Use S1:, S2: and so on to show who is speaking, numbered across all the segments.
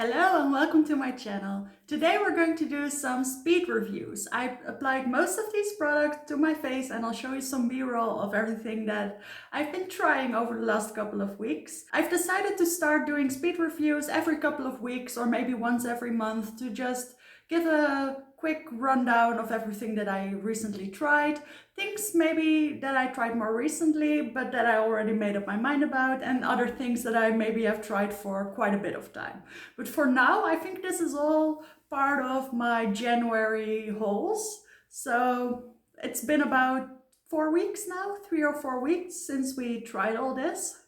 S1: Hello and welcome to my channel. Today we're going to do some speed reviews. I applied most of these products to my face and I'll show you some b-roll of everything that I've been trying over the last couple of weeks. I've decided to start doing speed reviews every couple of weeks or maybe once every month to just give a quick rundown of everything that I recently tried. Things maybe that I tried more recently, but that I already made up my mind about, and other things that I maybe have tried for quite a bit of time. But for now, I think this is all part of my January hauls. So it's been about 4 weeks now, 3 or 4 weeks since we tried all this.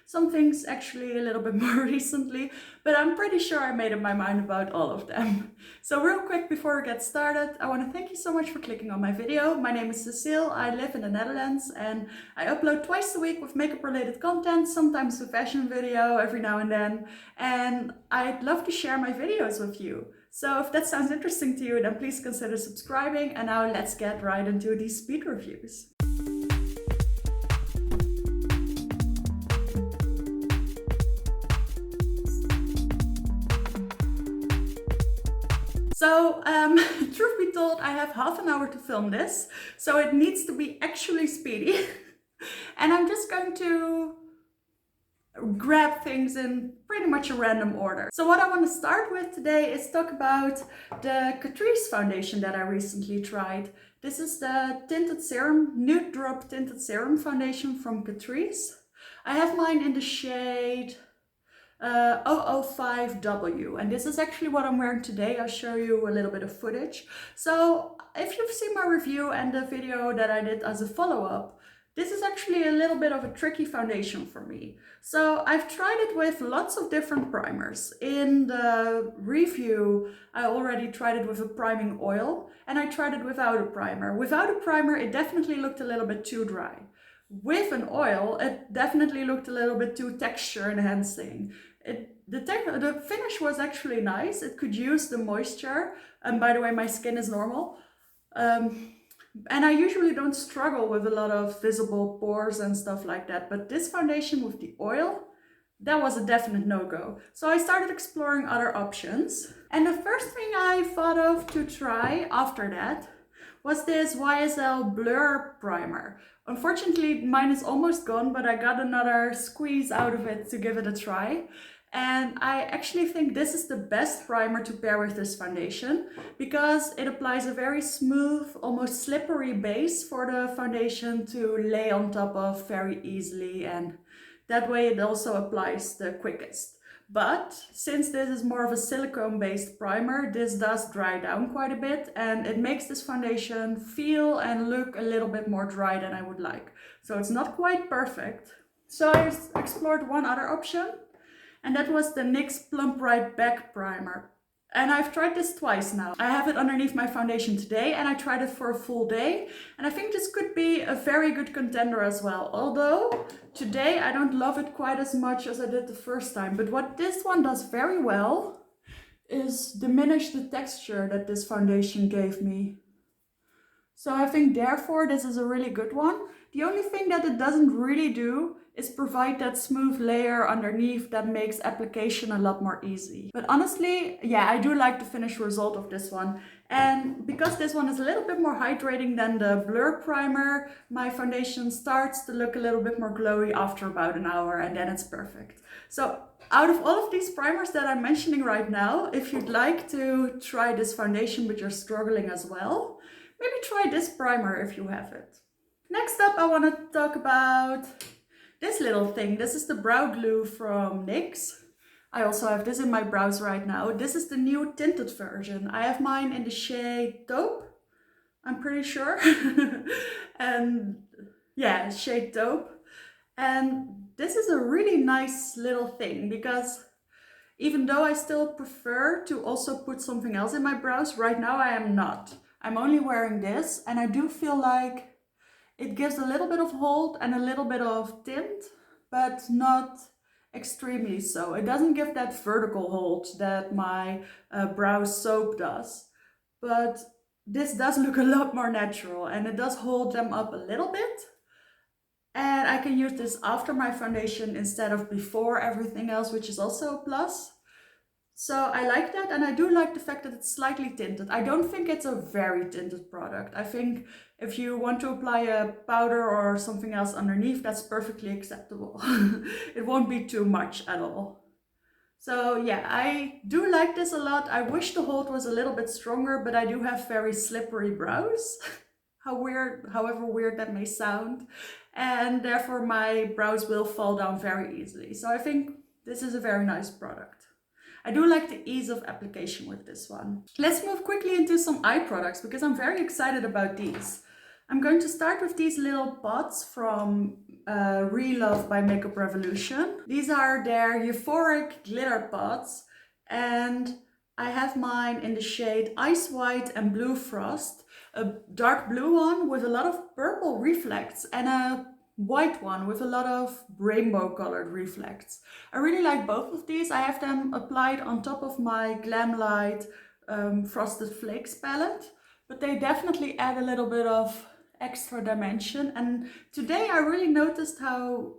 S1: Some things actually a little bit more recently, but I'm pretty sure I made up my mind about all of them. So real quick before we get started, I want to thank you so much for clicking on my video. My name is Cecile, I live in the Netherlands and I upload twice a week with makeup related content, sometimes a fashion video every now and then. And I'd love to share my videos with you. So if that sounds interesting to you, then please consider subscribing. And now let's get right into these speed reviews. So, truth be told, I have half an hour to film this, so it needs to be actually speedy. And I'm just going to grab things in pretty much a random order. So what I want to start with today is talk about the Catrice foundation that I recently tried. This is the tinted serum, nude drop tinted serum foundation from Catrice. I have mine in the shade 005W, and this is actually what I'm wearing today. I'll show you a little bit of footage. So if you've seen my review and the video that I did as a follow-up, this is actually a little bit of a tricky foundation for me. So I've tried it with lots of different primers. In the review, I already tried it with a priming oil, and I tried it without a primer. Without a primer, it definitely looked a little bit too dry. With an oil, it definitely looked a little bit too texture enhancing. The finish was actually nice. It could use the moisture. And by the way, my skin is normal. And I usually don't struggle with a lot of visible pores and stuff like that. But this foundation with the oil, that was a definite no-go. So I started exploring other options. And the first thing I thought of to try after that was this YSL Blur primer. Unfortunately, mine is almost gone, but I got another squeeze out of it to give it a try. And I actually think this is the best primer to pair with this foundation because it applies a very smooth, almost slippery base for the foundation to lay on top of very easily, and that way it also applies the quickest. But since this is more of a silicone-based primer, this does dry down quite a bit and it makes this foundation feel and look a little bit more dry than I would like. So it's not quite perfect. So I explored one other option, and that was the NYX Plump Right Back Primer. And I've tried this twice now. I have it underneath my foundation today and I tried it for a full day. And I think this could be a very good contender as well. Although today I don't love it quite as much as I did the first time. But what this one does very well is diminish the texture that this foundation gave me. So I think therefore this is a really good one. The only thing that it doesn't really do is provide that smooth layer underneath that makes application a lot more easy. But honestly, yeah, I do like the finished result of this one. And because this one is a little bit more hydrating than the Blur primer, my foundation starts to look a little bit more glowy after about an hour, and then it's perfect. So out of all of these primers that I'm mentioning right now, if you'd like to try this foundation but you're struggling as well, maybe try this primer if you have it. Next up, I want to talk about this little thing. This is the brow glue from NYX. I also have this in my brows right now. This is the new tinted version. I have mine in the shade Taupe, I'm pretty sure. And yeah, shade Taupe. And this is a really nice little thing because even though I still prefer to also put something else in my brows, right now I am not. I'm only wearing this, and I do feel like it gives a little bit of hold and a little bit of tint, but not extremely so. It doesn't give that vertical hold that my brow soap does, but this does look a lot more natural and it does hold them up a little bit. And I can use this after my foundation instead of before everything else, which is also a plus. So I like that, and I do like the fact that it's slightly tinted. I don't think it's a very tinted product. I think if you want to apply a powder or something else underneath, that's perfectly acceptable. It won't be too much at all. So yeah, I do like this a lot. I wish the hold was a little bit stronger, but I do have very slippery brows. However weird that may sound. And therefore my brows will fall down very easily. So I think this is a very nice product. I do like the ease of application with this one. Let's move quickly into some eye products because I'm very excited about these. I'm going to start with these little pots from Relove by Makeup Revolution. These are their euphoric glitter pots, and I have mine in the shade Ice White and Blue Frost, a dark blue one with a lot of purple reflects and a white one with a lot of rainbow colored reflects. I really like both of these. I have them applied on top of my Glam Light Frosted Flakes palette, but they definitely add a little bit of extra dimension. And today I really noticed how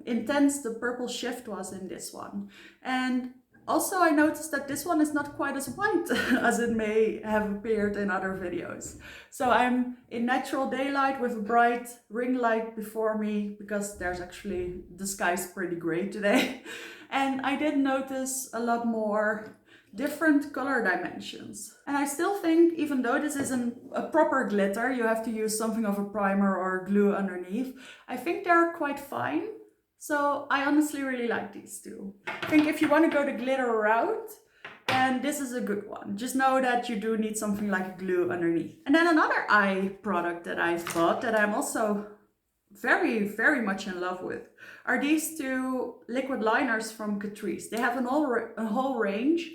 S1: intense the purple shift was in this one. And also I noticed that this one is not quite as white as it may have appeared in other videos. So I'm in natural daylight with a bright ring light before me because there's actually, the sky's pretty gray today. And I did notice a lot more different color dimensions. And I still think, even though this isn't a proper glitter, you have to use something of a primer or glue underneath, I think they're quite fine. So I honestly really like these two. I think if you want to go the glitter route, then this is a good one. Just know that you do need something like glue underneath. And then another eye product that I've bought that I'm also very, very much in love with are these two liquid liners from Catrice. They have a whole range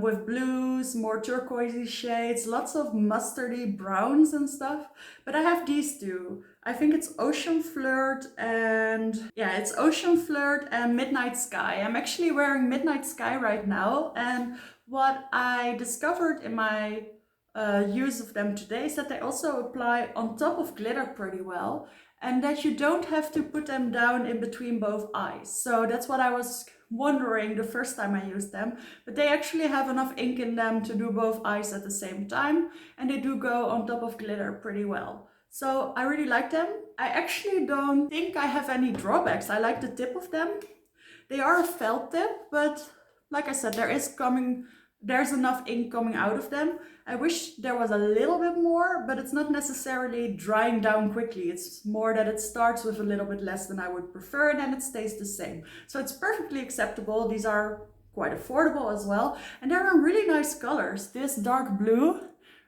S1: with blues, more turquoisey shades, lots of mustardy browns and stuff. But I have these two. I think it's Ocean Flirt and Midnight Sky. I'm actually wearing Midnight Sky right now, and what I discovered in my use of them today is that they also apply on top of glitter pretty well, and that you don't have to put them down in between both eyes. So that's what I was wondering the first time I used them, but they actually have enough ink in them to do both eyes at the same time, and they do go on top of glitter pretty well. So I really like them. I actually don't think I have any drawbacks. I like the tip of them. They are a felt tip, but like I said, there's enough ink coming out of them. I wish there was a little bit more, but it's not necessarily drying down quickly. It's more that it starts with a little bit less than I would prefer, and then it stays the same. So it's perfectly acceptable. These are quite affordable as well, and they're in really nice colors. This dark blue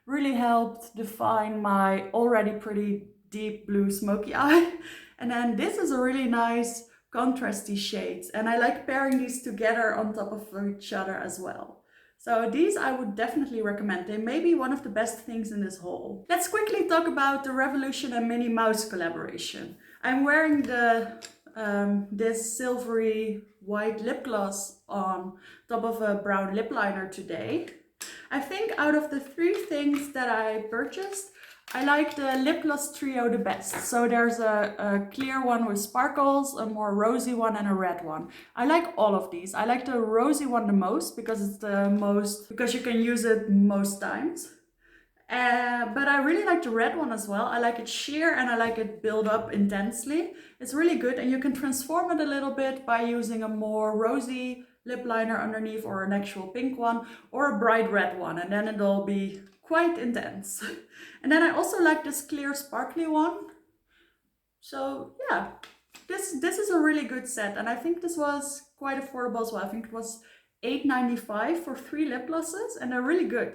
S1: really helped define my already pretty deep blue smoky eye. And then this is a really nice contrasty shades, and I like pairing these together on top of each other as well. So these I would definitely recommend. They may be one of the best things in this haul. Let's quickly talk about the Revolution and Minnie Mouse collaboration. I'm wearing this silvery white lip gloss on top of a brown lip liner today. I think out of the three things that I purchased, I like the lip gloss trio the best. So there's a clear one with sparkles, a more rosy one, and a red one. I like all of these. I like the rosy one the most because because you can use it most times. But I really like the red one as well. I like it sheer and I like it build up intensely. It's really good, and you can transform it a little bit by using a more rosy lip liner underneath, or an actual pink one, or a bright red one, and then it'll be quite intense. And then I also like this clear sparkly one. So yeah, this is a really good set, and I think this was quite affordable as well. I think it was $8.95 for 3 lip glosses, and they're really good.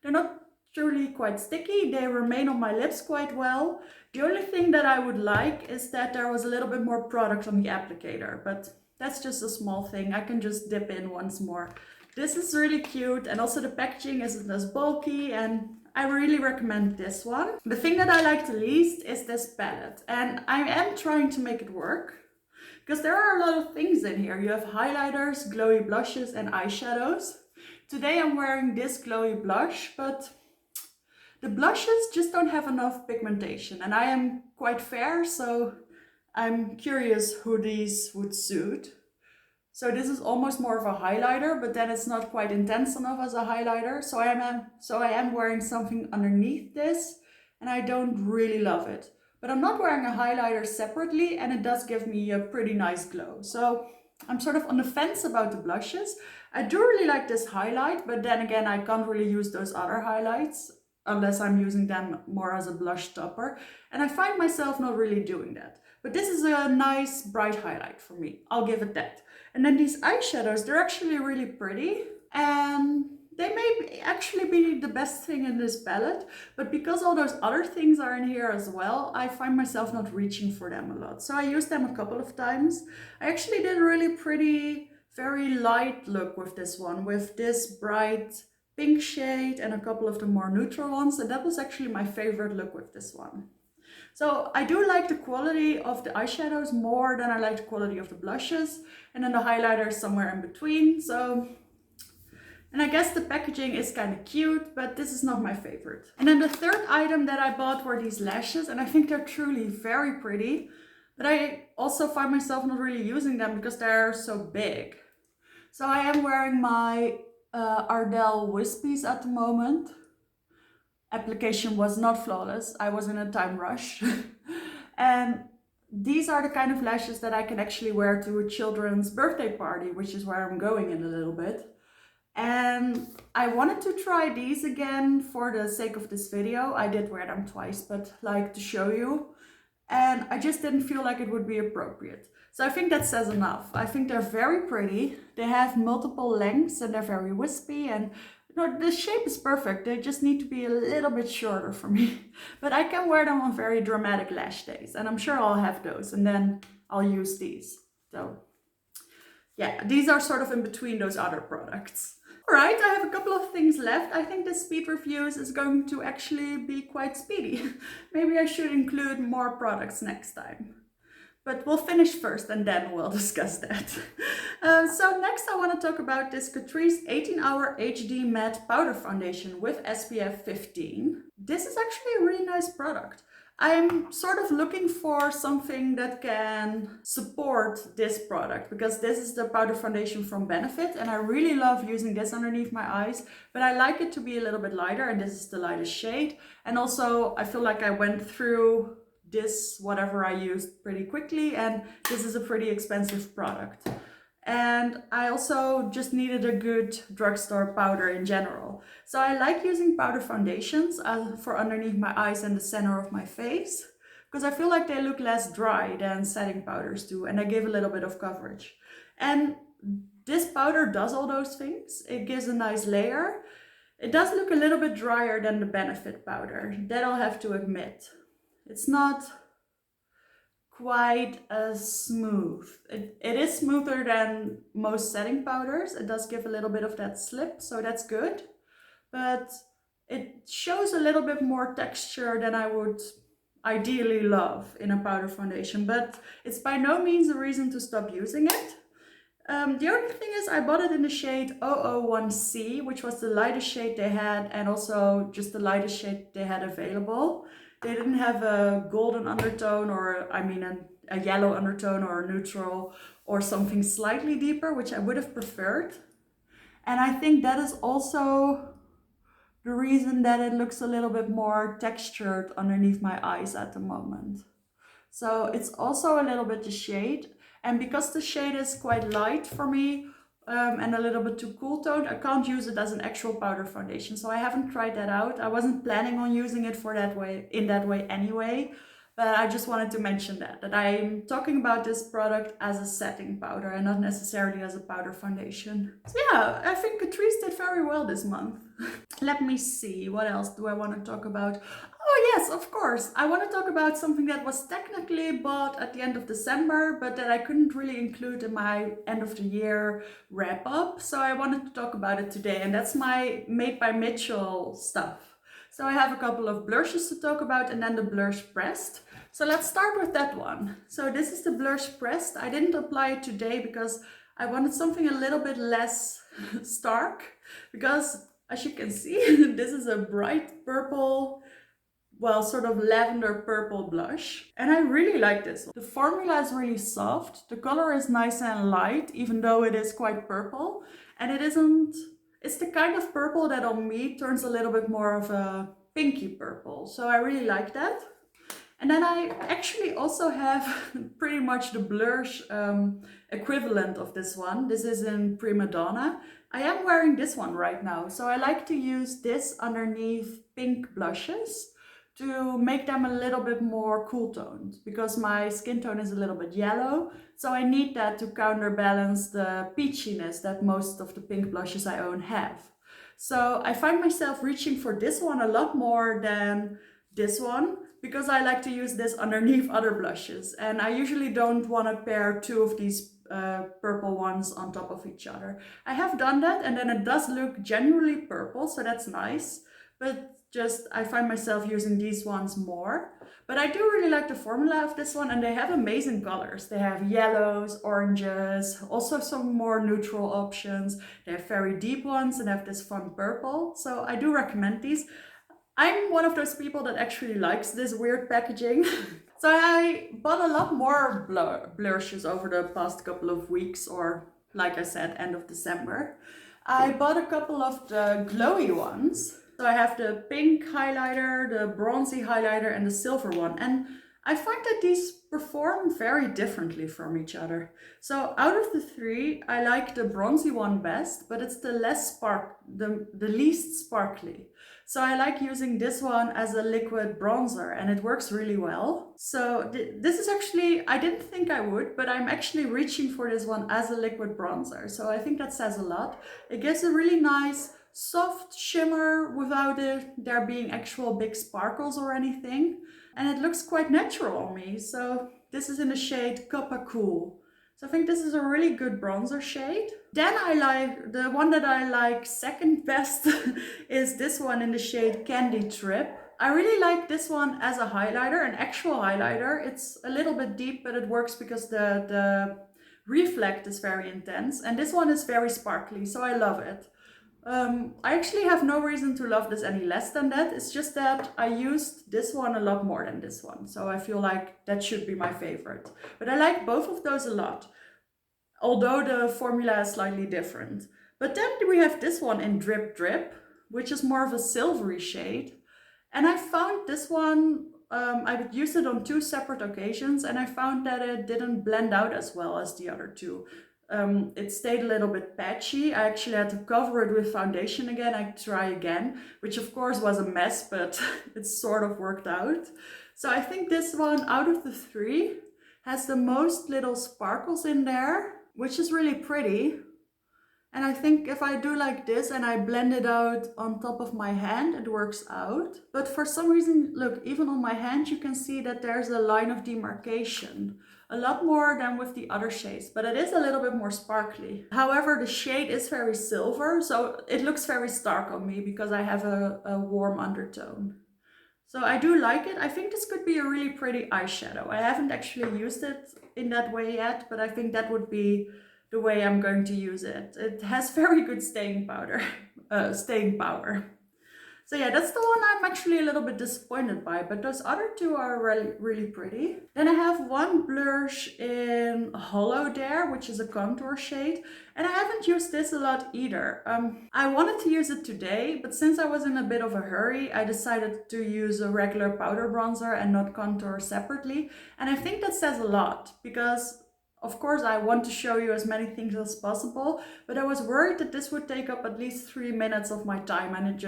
S1: They're not truly quite sticky, they remain on my lips quite well. The only thing that I would like is that there was a little bit more product on the applicator, but that's just a small thing. I can just dip in once more. This is really cute, and also the packaging isn't as bulky, and I really recommend this one. The thing that I like the least is this palette, and I am trying to make it work because there are a lot of things in here. You have highlighters, glowy blushes, and eyeshadows. Today I'm wearing this glowy blush, but the blushes just don't have enough pigmentation, and I am quite fair, so I'm curious who these would suit. So this is almost more of a highlighter, but then it's not quite intense enough as a highlighter. So I am wearing something underneath this, and I don't really love it. But I'm not wearing a highlighter separately, and it does give me a pretty nice glow. So I'm sort of on the fence about the blushes. I do really like this highlight, but then again, I can't really use those other highlights unless I'm using them more as a blush topper. And I find myself not really doing that. But this is a nice bright highlight for me. I'll give it that. And then these eyeshadows, they're actually really pretty. And they may actually be the best thing in this palette. But because all those other things are in here as well, I find myself not reaching for them a lot. So I used them a couple of times. I actually did a really pretty, very light look with this one. With this bright pink shade and a couple of the more neutral ones. And that was actually my favorite look with this one. So I do like the quality of the eyeshadows more than I like the quality of the blushes. And then the highlighter is somewhere in between. So, and I guess the packaging is kind of cute, but this is not my favorite. And then the third item that I bought were these lashes, and I think they're truly very pretty. But I also find myself not really using them because they're so big. So I am wearing my Ardell Wispies at the moment. Application was not flawless. I was in a time rush. And these are the kind of lashes that I can actually wear to a children's birthday party, which is where I'm going in a little bit. And I wanted to try these again for the sake of this video. I did wear them twice, but like to show you. And I just didn't feel like it would be appropriate. So I think that says enough. I think they're very pretty. They have multiple lengths and they're very wispy, and the shape is perfect. They just need to be a little bit shorter for me. But I can wear them on very dramatic lash days, and I'm sure I'll have those, and then I'll use these. So yeah, these are sort of in between those other products. All right, I have a couple of things left. I think this speed reviews is going to actually be quite speedy. Maybe I should include more products next time. But we'll finish first and then we'll discuss that. So next I want to talk about this Catrice 18-Hour HD Matte Powder Foundation with SPF 15. This is actually a really nice product. I'm sort of looking for something that can support this product because this is the powder foundation from Benefit and I really love using this underneath my eyes, but I like it to be a little bit lighter and this is the lightest shade. And also I feel like I went through this, whatever I used, pretty quickly, and this is a pretty expensive product. And I also just needed a good drugstore powder in general. So I like using powder foundations for underneath my eyes and the center of my face, because I feel like they look less dry than setting powders do, and they give a little bit of coverage. And this powder does all those things. It gives a nice layer. It does look a little bit drier than the Benefit powder, that I'll have to admit. It's not quite as smooth. It is smoother than most setting powders. It does give a little bit of that slip, so that's good. But it shows a little bit more texture than I would ideally love in a powder foundation. But it's by no means a reason to stop using it. The only thing is I bought it in the shade 001C, which was the lightest shade they had and also just the lightest shade they had available. They didn't have a golden undertone or, I mean, a yellow undertone or a neutral or something slightly deeper, which I would have preferred. And I think that is also the reason that it looks a little bit more textured underneath my eyes at the moment. So it's also a little bit the shade. And because the shade is quite light for me, and a little bit too cool toned, I can't use it as an actual powder foundation. So I haven't tried that out. I wasn't planning on using it in that way anyway, but I just wanted to mention that I'm talking about this product as a setting powder and not necessarily as a powder foundation. So yeah, I think Catrice did very well this month. Let me see, what else do I want to talk about? Oh yes, of course. I want to talk about something that was technically bought at the end of December, but that I couldn't really include in my end of the year wrap up. So I wanted to talk about it today, and that's my Made by Mmmitchell stuff. So I have a couple of blushes to talk about and then the blush pressed. So let's start with that one. So this is the blush pressed. I didn't apply it today because I wanted something a little bit less stark, because as you can see, this is a bright purple well, sort of lavender purple blush. And I really like this. The formula is really soft. The color is nice and light, even though it is quite purple. And it's the kind of purple that on me turns a little bit more of a pinky purple. So I really like that. And then I actually also have pretty much the blush equivalent of this one. This is in Prima Donna. I am wearing this one right now. So I like to use this underneath pink blushes to make them a little bit more cool toned, because my skin tone is a little bit yellow. So I need that to counterbalance the peachiness that most of the pink blushes I own have. So I find myself reaching for this one a lot more than this one, because I like to use this underneath other blushes. And I usually don't want to pair two of these purple ones on top of each other. I have done that, and then it does look genuinely purple, so that's nice. But just I find myself using these ones more. But I do really like the formula of this one, and they have amazing colors. They have yellows, oranges, also some more neutral options. They have very deep ones and have this fun purple. So I do recommend these. I'm one of those people that actually likes this weird packaging. So I bought a lot more blushes over the past couple of weeks, or like I said, end of December. I bought a couple of the glowy ones. So I have the pink highlighter, the bronzy highlighter, and the silver one. And I find that these perform very differently from each other. So out of the three, I like the bronzy one best, but it's the least sparkly. So I like using this one as a liquid bronzer, and it works really well. So this is actually, I didn't think I would, but I'm actually reaching for this one as a liquid bronzer. So I think that says a lot. It gives a really nice soft shimmer without there being actual big sparkles or anything. And it looks quite natural on me. So this is in the shade Coppa Cool. So I think this is a really good bronzer shade. Then I like, the one that I like second best is this one in the shade Candy Trip. I really like this one as a highlighter, an actual highlighter. It's a little bit deep, but it works because the reflect is very intense. And this one is very sparkly, so I love it. I actually have no reason to love this any less than that. It's just that I used this one a lot more than this one. So I feel like that should be my favorite. But I like both of those a lot, although the formula is slightly different. But then we have this one in Drip Drip, which is more of a silvery shade. And I found this one, I used it on 2 separate occasions, and I found that it didn't blend out as well as the other two. It stayed a little bit patchy. I actually had to cover it with foundation again. I try again, which of course was a mess, but it sort of worked out. So I think this one out of the 3 has the most little sparkles in there, which is really pretty. And I think if I do like this and I blend it out on top of my hand, it works out. But for some reason, look, even on my hand, you can see that there's a line of demarcation. A lot more than with the other shades, but it is a little bit more sparkly. However, the shade is very silver, so it looks very stark on me because I have a warm undertone. So I do like it. I think this could be a really pretty eyeshadow. I haven't actually used it in that way yet, but I think that would be the way I'm going to use it. It has very good staying power. So yeah, that's the one I'm actually a little bit disappointed by, but those other 2 are really, really pretty. Then I have one blush in Hollow Dare, which is a contour shade, and I haven't used this a lot either. I wanted to use it today, but since I was in a bit of a hurry, I decided to use a regular powder bronzer and not contour separately. And I think that says a lot, because of course, I want to show you as many things as possible, but I was worried that this would take up at least 3 minutes of my time, and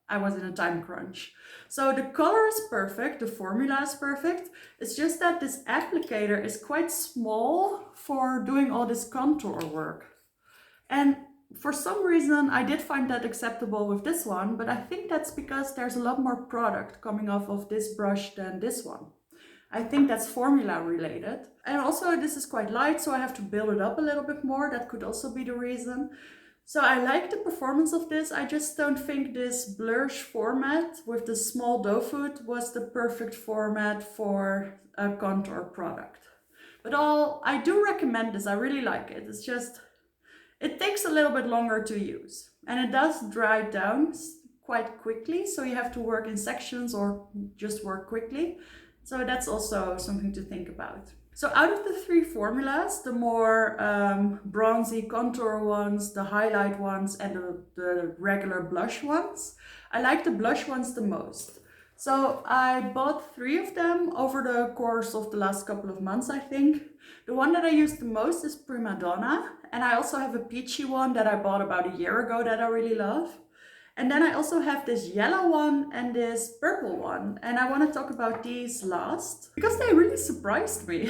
S1: I was in a time crunch. So the color is perfect, the formula is perfect. It's just that this applicator is quite small for doing all this contour work. And for some reason, I did find that acceptable with this one, but I think that's because there's a lot more product coming off of this brush than this one. I think that's formula related. And also this is quite light, so I have to build it up a little bit more. That could also be the reason. So I like the performance of this. I just don't think this blush format with the small doe foot was the perfect format for a contour product. But I do recommend this. I really like it. It's just, it takes a little bit longer to use. And it does dry down quite quickly, so you have to work in sections or just work quickly. So that's also something to think about. So out of the 3 formulas, the more bronzy contour ones, the highlight ones, and the regular blush ones, I like the blush ones the most. So I bought 3 of them over the course of the last couple of months, I think. The one that I use the most is Prima Donna, and I also have a peachy one that I bought about a year ago that I really love. And then I also have this yellow one and this purple one, and I want to talk about these last because they really surprised me.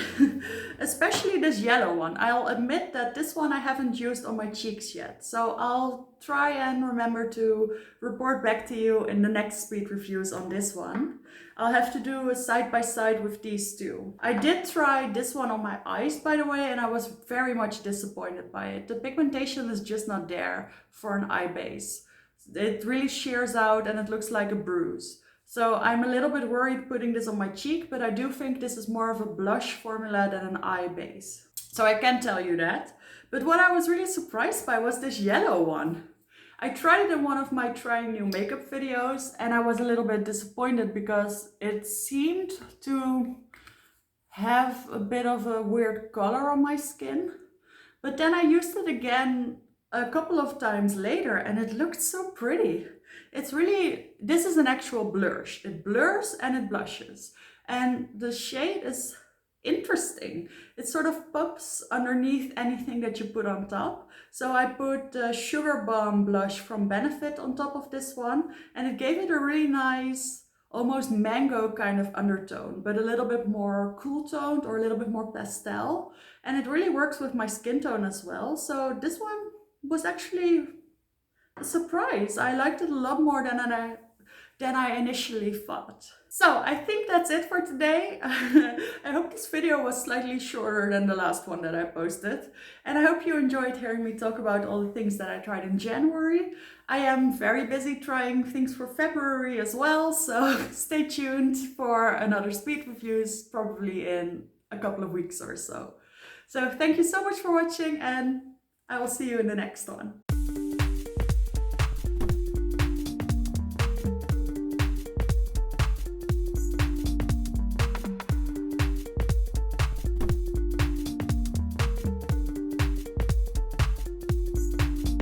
S1: Especially this yellow one. I'll admit that this one I haven't used on my cheeks yet, so I'll try and remember to report back to you in the next speed reviews on this one. I'll have to do a side by side with these two. I did try this one on my eyes, by the way, and I was very much disappointed by it. The pigmentation is just not there for an eye base. It really shears out and it looks like a bruise. So I'm a little bit worried putting this on my cheek, but I do think this is more of a blush formula than an eye base. So I can tell you that. But what I was really surprised by was this yellow one. I tried it in one of my trying new makeup videos and I was a little bit disappointed because it seemed to have a bit of a weird color on my skin. But then I used it again a couple of times later and it looked so pretty. It's really, this is an actual blush. It blurs and it blushes. And the shade is interesting. It sort of pops underneath anything that you put on top. So I put the Sugar Bomb blush from Benefit on top of this one and it gave it a really nice, almost mango kind of undertone, but a little bit more cool toned or a little bit more pastel. And it really works with my skin tone as well. So this one was actually a surprise. I liked it a lot more than I initially thought. So I think that's it for today. I hope this video was slightly shorter than the last one that I posted. And I hope you enjoyed hearing me talk about all the things that I tried in January. I am very busy trying things for February as well, so stay tuned for another speed reviews, probably in a couple of weeks or so. So thank you so much for watching and I will see you in the next one.